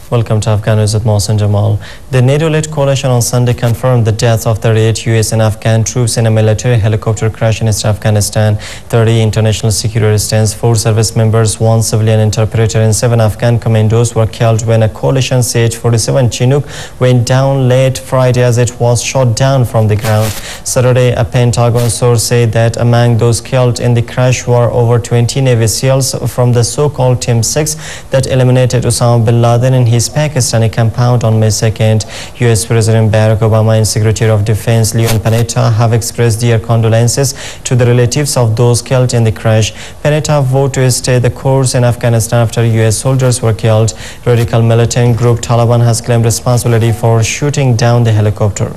Welcome to Afghan News with Mohsen Jamal. The NATO-led coalition on Sunday confirmed the deaths of 38 US and Afghan troops in a military helicopter crash in East Afghanistan. 30 international security assistants, 4 service members, 1 civilian interpreter and 7 Afghan commandos were killed when a coalition CH-47 Chinook went down late Friday as it was shot down from the ground. Saturday, a Pentagon source said that among those killed in the crash were over 20 Navy SEALs from the so-called Team 6 that eliminated Osama bin Laden in his Pakistani compound on May 2nd. US President Barack Obama and Secretary of Defense Leon Panetta have expressed their condolences to the relatives of those killed in the crash. Panetta vowed to stay the course in Afghanistan after US soldiers were killed. Radical militant group Taliban has claimed responsibility for shooting down the helicopter.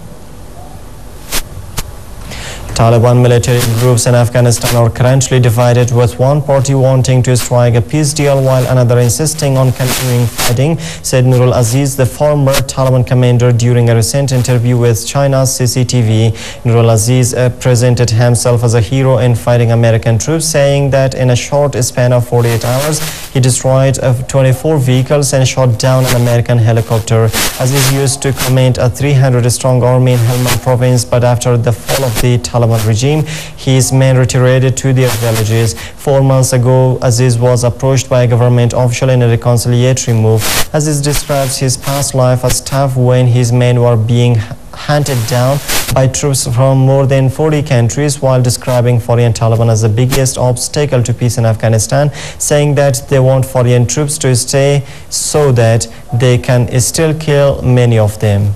Taliban military groups in Afghanistan are currently divided, with one party wanting to strike a peace deal while another insisting on continuing fighting, said Nurul Aziz, the former Taliban commander, during a recent interview with China's CCTV. Nurul Aziz presented himself as a hero in fighting American troops, saying that in a short span of 48 hours, he destroyed 24 vehicles and shot down an American helicopter. Aziz used to command a 300-strong army in Helmand province, but after the fall of the Taliban regime, his men retreated to their villages. 4 months ago, Aziz was approached by a government official in a reconciliatory move. Aziz describes his past life as tough when his men were being hunted down by troops from more than 40 countries, while describing foreign Taliban as the biggest obstacle to peace in Afghanistan, saying that they want foreign troops to stay so that they can still kill many of them.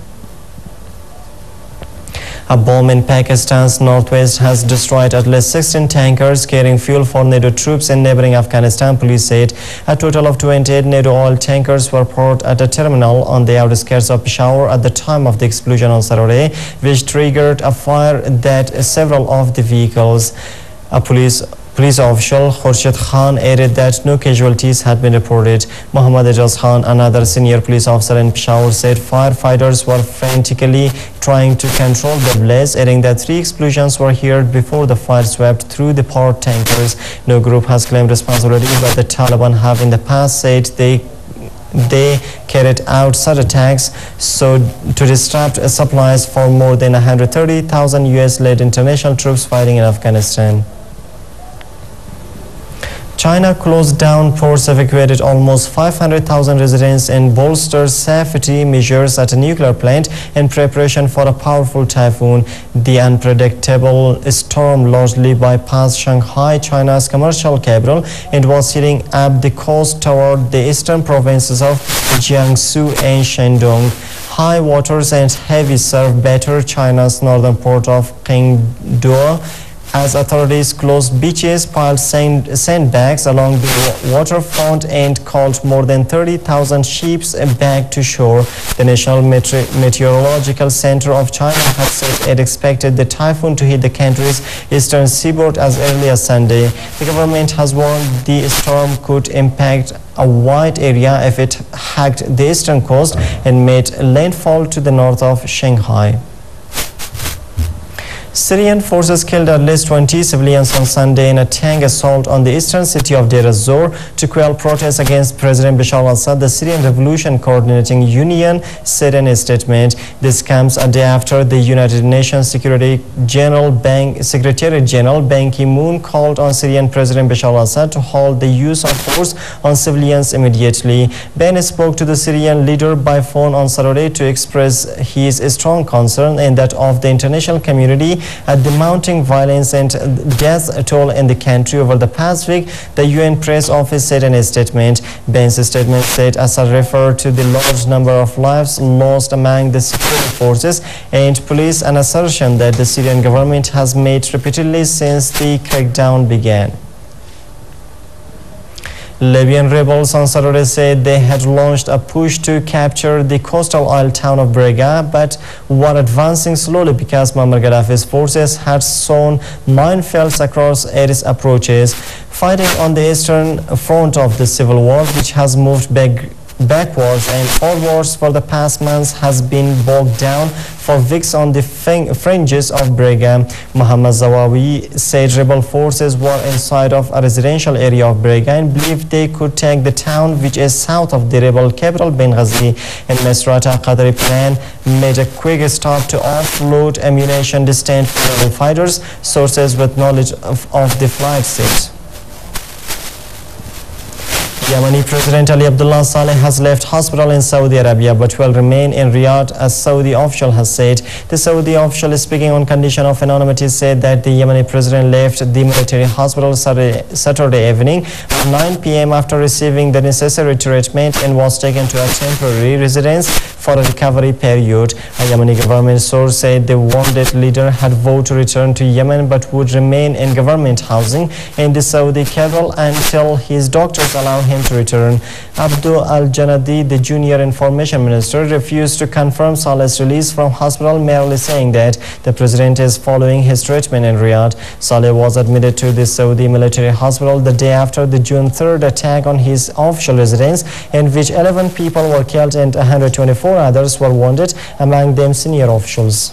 A bomb in Pakistan's northwest has destroyed at least 16 tankers carrying fuel for NATO troops in neighboring Afghanistan, police said. A total of 28 NATO oil tankers were parked at a terminal on the outskirts of Peshawar at the time of the explosion on Saturday, which triggered a fire that several of the vehicles. A Police official Khurshid Khan added that no casualties had been reported. Muhammad Ejaz Khan, another senior police officer in Peshawar, said firefighters were frantically trying to control the blaze, adding that 3 explosions were heard before the fire swept through the power tankers. No group has claimed responsibility, but the Taliban have in the past said they carried out such attacks to disrupt supplies for more than 130,000 US-led international troops fighting in Afghanistan. China closed down ports, evacuated almost 500,000 residents, and bolstered safety measures at a nuclear plant in preparation for a powerful typhoon. The unpredictable storm largely bypassed Shanghai, China's commercial capital, and was heading up the coast toward the eastern provinces of Jiangsu and Shandong. High waters and heavy surf battered China's northern port of Qingdao, as authorities closed beaches, piled sandbags along the waterfront, and called more than 30,000 ships back to shore. The National Meteorological Center of China had said it expected the typhoon to hit the country's eastern seaboard as early as Sunday. The government has warned the storm could impact a wide area if it hugged the eastern coast and made landfall to the north of Shanghai. Syrian forces killed at least 20 civilians on Sunday in a tank assault on the eastern city of Deir ez-Zor to quell protests against President Bashar al-Assad, the Syrian Revolution Coordinating Union said in a statement. This comes a day after the United Nations Secretary General Ban Ki-moon called on Syrian President Bashar al-Assad to halt the use of force on civilians immediately. Ban spoke to the Syrian leader by phone on Saturday to express his strong concern and that of the international community at the mounting violence and death toll in the country over the past week, the UN press office said in a statement. Ben's statement said Assad referred to the large number of lives lost among the security forces and police, an assertion that the Syrian government has made repeatedly since the crackdown began. Libyan rebels on Saturday said they had launched a push to capture the coastal oil town of Brega, but were advancing slowly because Muammar Gaddafi's forces had sown minefields across its approaches. Fighting on the eastern front of the civil war, which has moved backwards and forwards for the past months has been bogged down for weeks on the fringes of Brega. Muhammad Zawawi said rebel forces were inside of a residential area of Brega and believed they could take the town, which is south of the rebel capital Benghazi. In Misrata, Qatari plane made a quick stop to offload ammunition destined for rebel fighters. Sources with knowledge of the flight said. Yemeni President Ali Abdullah Saleh has left hospital in Saudi Arabia but will remain in Riyadh, as Saudi official has said. The Saudi official, speaking on condition of anonymity, said that the Yemeni president left the military hospital Saturday evening at 9 p.m. after receiving the necessary treatment and was taken to a temporary residence for a recovery period. A Yemeni government source said the wounded leader had vowed to return to Yemen but would remain in government housing in the Saudi capital until his doctors allow him to return. Abdul Al-Janadi, the junior information minister, refused to confirm Saleh's release from hospital, merely saying that the president is following his treatment in Riyadh. Saleh was admitted to the Saudi military hospital the day after the June 3rd attack on his official residence, in which 11 people were killed and 124 others were wounded, among them senior officials.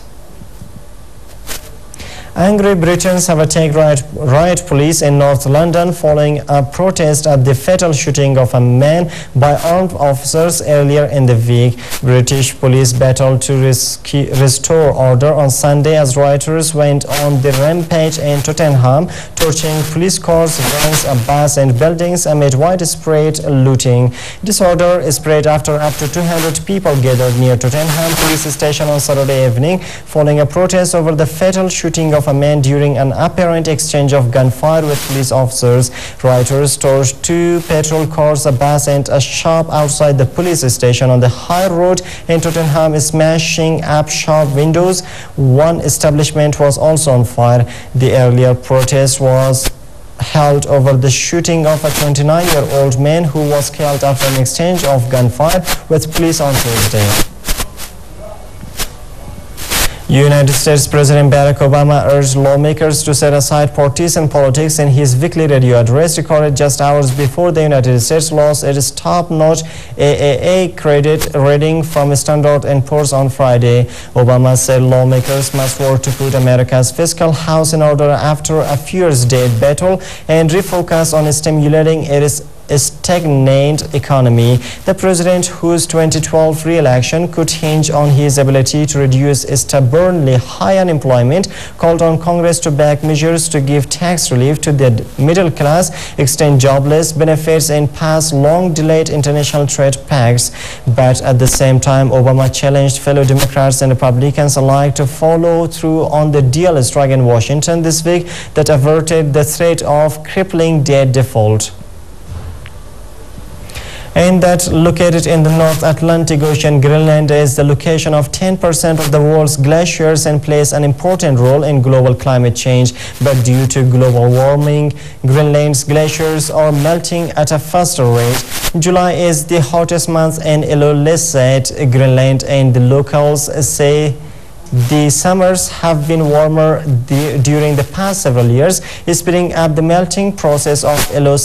Angry Britons have attacked riot police in North London following a protest at the fatal shooting of a man by armed officers earlier in the week. British police battled to restore order on Sunday as rioters went on the rampage in Tottenham, torching police cars, vans, bus and buildings amid widespread looting. Disorder spread after up to 200 people gathered near Tottenham police station on Saturday evening following a protest over the fatal shooting of a man during an apparent exchange of gunfire with police officers. Rioters torched 2 patrol cars, a bus and a shop outside the police station on the High Road in Tottenham, smashing up shop windows. One establishment was also on fire. The earlier protest was held over the shooting of a 29-year-old man who was killed after an exchange of gunfire with police on Thursday. United States President Barack Obama urged lawmakers to set aside partisan politics in his weekly radio address, recorded just hours before the United States lost its top-notch AAA credit rating from Standard & Poor's on Friday. Obama said lawmakers must work to put America's fiscal house in order after a fierce-day battle and refocus on stimulating its stagnant economy. The president, whose 2012 re-election could hinge on his ability to reduce stubbornly high unemployment, called on Congress to back measures to give tax relief to the middle class, extend jobless benefits and pass long-delayed international trade pacts. But at the same time, Obama challenged fellow Democrats and Republicans alike to follow through on the deal struck in Washington this week that averted the threat of crippling debt default. And that located in the North Atlantic Ocean, Greenland is the location of 10% of the world's glaciers and plays an important role in global climate change. But due to global warming, Greenland's glaciers are melting at a faster rate. July is the hottest month in Inuit Greenland, and the locals say the summers have been warmer during the past several years, speeding up the melting process of Inuit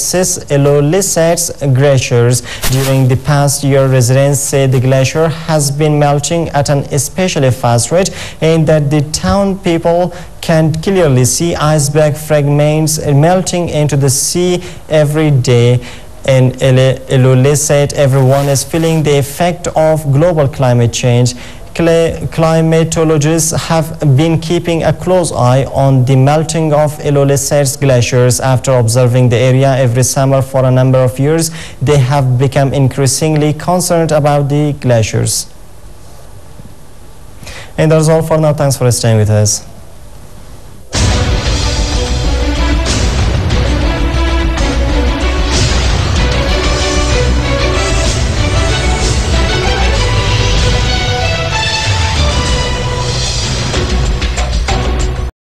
glaciers. During the past year, residents say the glacier has been melting at an especially fast rate, and that the town people can clearly see iceberg fragments melting into the sea every day. In Inuit, everyone is feeling the effect of global climate change. Climatologists have been keeping a close eye on the melting of Inuit glaciers. After observing the area every summer for a number of years, they have become increasingly concerned about the glaciers. And that's all for now. Thanks for staying with us.